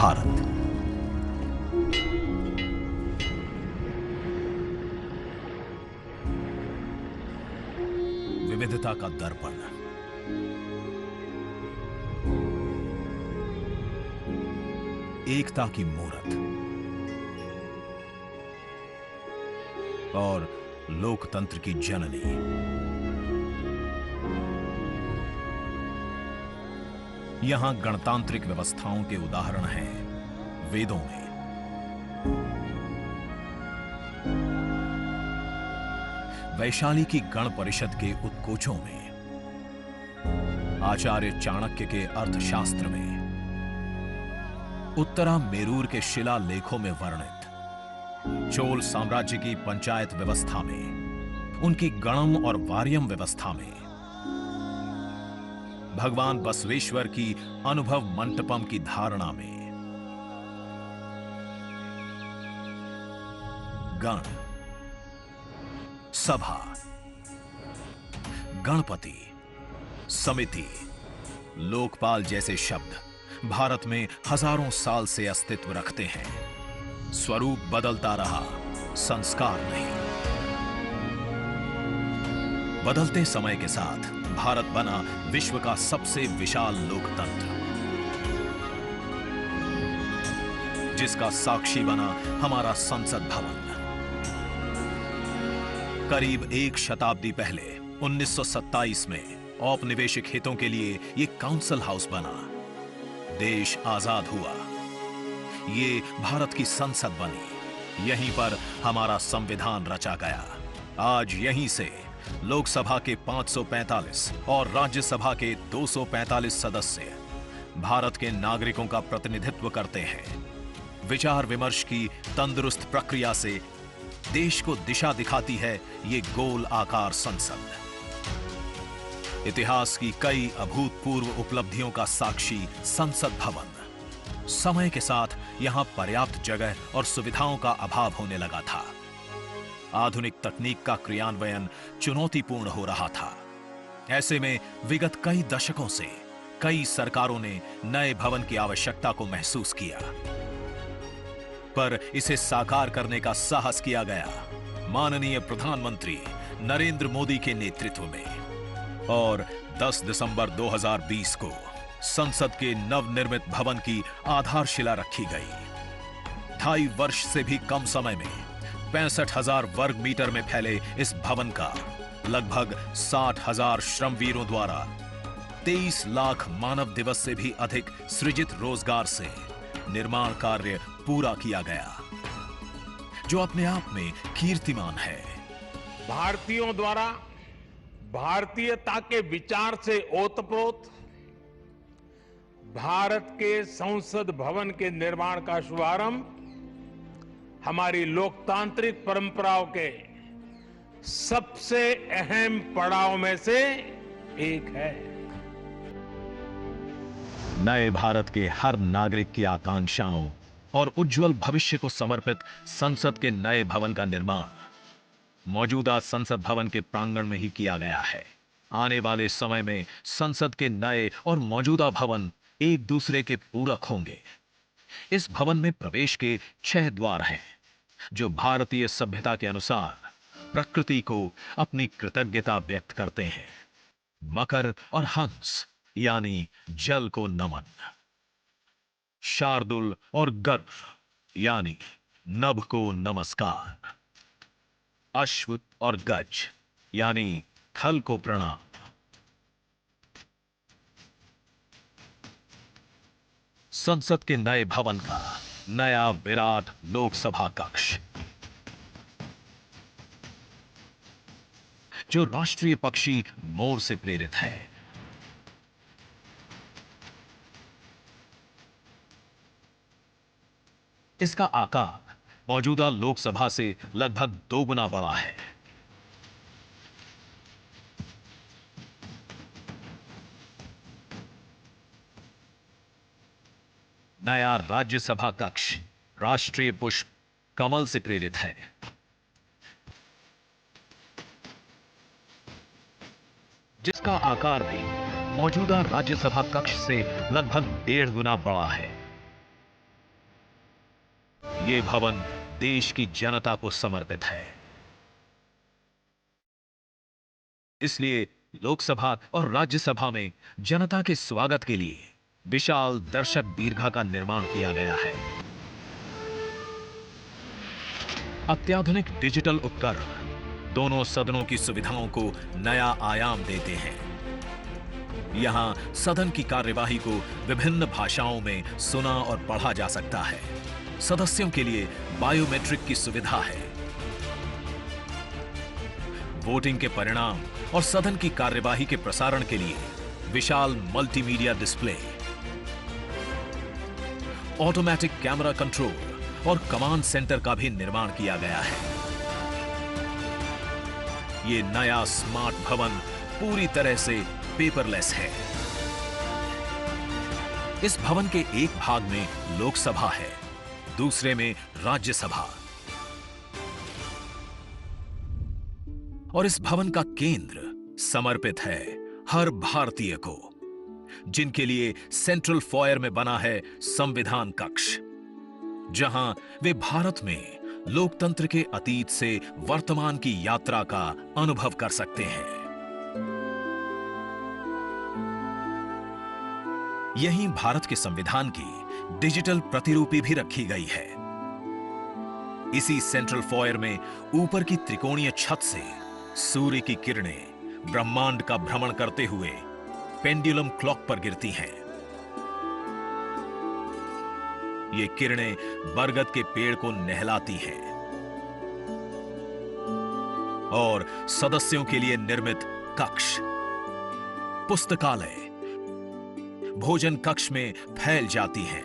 भारत। विविधता का दर्पण, एकता की मूरत और लोकतंत्र की जननी। यहां गणतांत्रिक व्यवस्थाओं के उदाहरण हैं वेदों में, वैशाली की गण परिषद के उत्कोचों में, आचार्य चाणक्य के अर्थशास्त्र में, उत्तरा मेरूर के शिलालेखों में वर्णित चोल साम्राज्य की पंचायत व्यवस्था में, उनकी गणम और वार्यम व्यवस्था में, भगवान बसवेश्वर की अनुभव मंटपम की धारणा में। गण, सभा, गणपति, समिति, लोकपाल जैसे शब्द भारत में हजारों साल से अस्तित्व रखते हैं। स्वरूप बदलता रहा, संस्कार नहीं। बदलते समय के साथ भारत बना विश्व का सबसे विशाल लोकतंत्र, जिसका साक्षी बना हमारा संसद भवन। करीब एक शताब्दी पहले 1927 में औपनिवेशिक हितों के लिए यह काउंसिल हाउस बना। देश आजाद हुआ, ये भारत की संसद बनी। यहीं पर हमारा संविधान रचा गया। आज यहीं से लोकसभा के 545 और राज्यसभा के 245 सदस्य भारत के नागरिकों का प्रतिनिधित्व करते हैं। विचार विमर्श की तंदुरुस्त प्रक्रिया से देश को दिशा दिखाती है ये गोल आकार संसद। इतिहास की कई अभूतपूर्व उपलब्धियों का साक्षी संसद भवन। समय के साथ यहां पर्याप्त जगह और सुविधाओं का अभाव होने लगा था। आधुनिक तकनीक का क्रियान्वयन चुनौतीपूर्ण हो रहा था। ऐसे में विगत कई दशकों से कई सरकारों ने नए भवन की आवश्यकता को महसूस किया, पर इसे साकार करने का साहस किया गया माननीय प्रधानमंत्री नरेंद्र मोदी के नेतृत्व में। और 10 दिसंबर 2020 को संसद के नवनिर्मित भवन की आधारशिला रखी गई। 2.5 वर्ष से भी कम समय में 65,000 वर्ग मीटर में फैले इस भवन का लगभग 60,000 श्रमवीरों द्वारा 23 लाख मानव दिवस से भी अधिक सृजित रोजगार से निर्माण कार्य पूरा किया गया, जो अपने आप में कीर्तिमान है। भारतीयों द्वारा भारतीयता के विचार से ओतप्रोत भारत के संसद भवन के निर्माण का शुभारंभ हमारी लोकतांत्रिक परंपराओं के सबसे अहम पड़ाव में से एक है। नए भारत के हर नागरिक की आकांक्षाओं और उज्जवल भविष्य को समर्पित संसद के नए भवन का निर्माण मौजूदा संसद भवन के प्रांगण में ही किया गया है। आने वाले समय में संसद के नए और मौजूदा भवन एक दूसरे के पूरक होंगे। इस भवन में प्रवेश के 6 द्वार हैं, जो भारतीय सभ्यता के अनुसार प्रकृति को अपनी कृतज्ञता व्यक्त करते हैं। मकर और हंस यानी जल को नमन, शार्दुल और गर्भ यानी नभ को नमस्कार, अश्व और गज यानी थल को प्रणाम। संसद के नए भवन का नया विराट लोकसभा कक्ष, जो राष्ट्रीय पक्षी मोर से प्रेरित है। इसका आकार मौजूदा लोकसभा से लगभग 2 गुना बड़ा है। नया राज्यसभा कक्ष राष्ट्रीय पुष्प कमल से प्रेरित है। जिसका आकार भी मौजूदा राज्यसभा कक्ष से लगभग 1.5 गुना बड़ा है। ये भवन देश की जनता को समर्पित है। इसलिए लोकसभा और राज्यसभा में जनता के स्वागत के लिए विशाल दर्शक दीर्घा का निर्माण किया गया है। अत्याधुनिक डिजिटल उपकरण दोनों सदनों की सुविधाओं को नया आयाम देते हैं। यहां सदन की कार्यवाही को विभिन्न भाषाओं में सुना और पढ़ा जा सकता है। सदस्यों के लिए बायोमेट्रिक की सुविधा है। वोटिंग के परिणाम और सदन की कार्यवाही के प्रसारण के लिए विशाल multimedia display, automatic camera control और कमांड सेंटर का भी निर्माण किया गया है। यह नया स्मार्ट भवन पूरी तरह से पेपरलेस है। इस भवन के एक भाग में लोकसभा है, दूसरे में राज्यसभा। और इस भवन का केंद्र समर्पित है हर भारतीय को, जिनके लिए सेंट्रल फॉयर में बना है संविधान कक्ष, जहां वे भारत में लोकतंत्र के अतीत से वर्तमान की यात्रा का अनुभव कर सकते हैं। यहीं भारत के संविधान की डिजिटल प्रतिरूपी भी रखी गई है। इसी सेंट्रल फॉयर में ऊपर की त्रिकोणीय छत से सूर्य की किरणें ब्रह्मांड का भ्रमण करते हुए पेंडुलम क्लॉक पर गिरती हैं। ये किरणें बरगद के पेड़ को नहलाती हैं और सदस्यों के लिए निर्मित कक्ष, पुस्तकालय, भोजन कक्ष में फैल जाती हैं।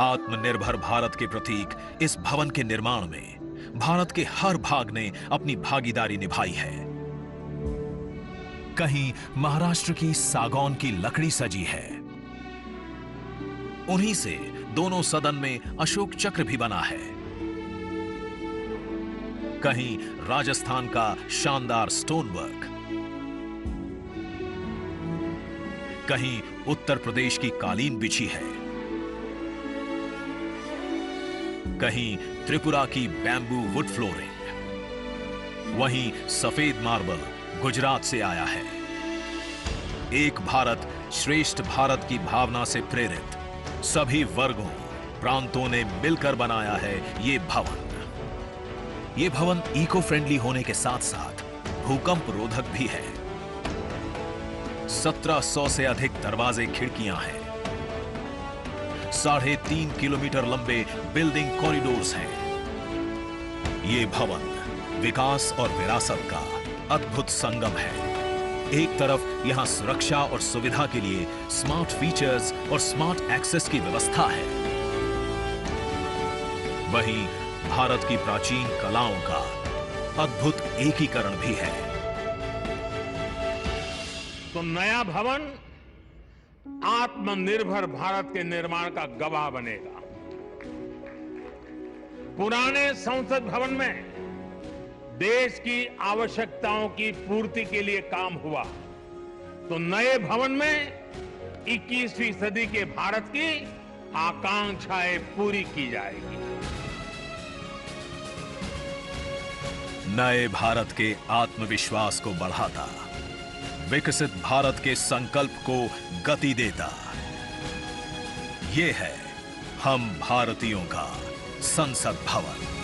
आत्मनिर्भर भारत के प्रतीक इस भवन के निर्माण में भारत के हर भाग ने अपनी भागीदारी निभाई है। कहीं महाराष्ट्र की सागौन की लकड़ी सजी है, उन्हीं से दोनों सदन में अशोक चक्र भी बना है। कहीं राजस्थान का शानदार स्टोन वर्क, कहीं उत्तर प्रदेश की कालीन बिछी है, कहीं त्रिपुरा की बैम्बू वुड फ्लोरिंग, वहीं सफेद मार्बल गुजरात से आया है। एक भारत श्रेष्ठ भारत की भावना से प्रेरित सभी वर्गों, प्रांतों ने मिलकर बनाया है ये भवन। ये भवन इको फ्रेंडली होने के साथ साथ भूकंप रोधक भी है। 1700 से अधिक दरवाजे, खिड़कियां हैं। 3.5 किलोमीटर लंबे बिल्डिंग कॉरिडोर्स हैं। ये भवन विकास और विरासत का अद्भुत संगम है। एक तरफ यहां सुरक्षा और सुविधा के लिए स्मार्ट फीचर्स और स्मार्ट एक्सेस की व्यवस्था है, वहीं भारत की प्राचीन कलाओं का अद्भुत एकीकरण भी है। तो नया भवन आत्मनिर्भर भारत के निर्माण का गवाह बनेगा। पुराने संसद भवन में देश की आवश्यकताओं की पूर्ति के लिए काम हुआ, तो नए भवन में 21वीं सदी के भारत की आकांक्षाएं पूरी की जाएगी। नए भारत के आत्मविश्वास को बढ़ाता, विकसित भारत के संकल्प को गति देता, ये है हम भारतीयों का संसद भवन।